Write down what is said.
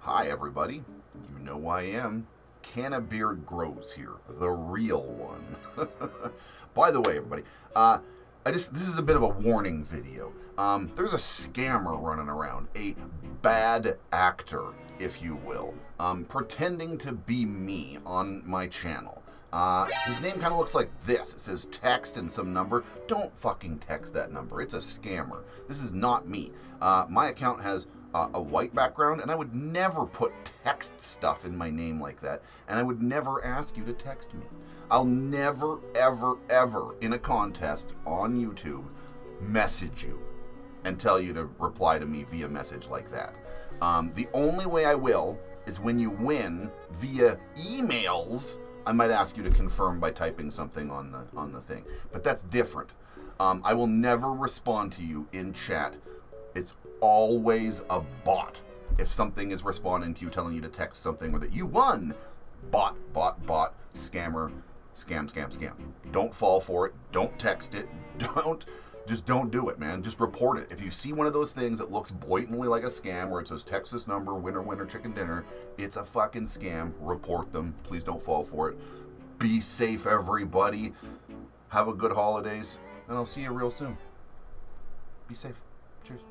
Hi everybody, you know who I am. Cannabeard Grows here, the real one. By the way, everybody, this is a bit of a warning video. There's a scammer running around, a bad actor, if you will, pretending to be me on my channel. His name kind of looks like this. It says text and some number. Don't fucking text that number. It's a scammer. This is not me. My account has a white background, and I would never put text stuff in my name like that, and I would never ask you to text me. I'll never, ever, ever, in a contest on YouTube, message you and tell you to reply to me via message like that. The only way I will is when you win via emails. I might ask you to confirm by typing something on the thing, but that's different. I will never respond to you in chat. It's always a bot. If something is responding to you, telling you to text something, or that you won, bot, scammer, scam. Don't fall for it. Don't text it. Just don't do it, man. Just report it. If you see one of those things that looks blatantly like a scam, where it says text this number, winner, chicken dinner, it's a fucking scam. Report them. Please don't fall for it. Be safe, everybody. Have a good holidays, and I'll see you real soon. Be safe. Cheers.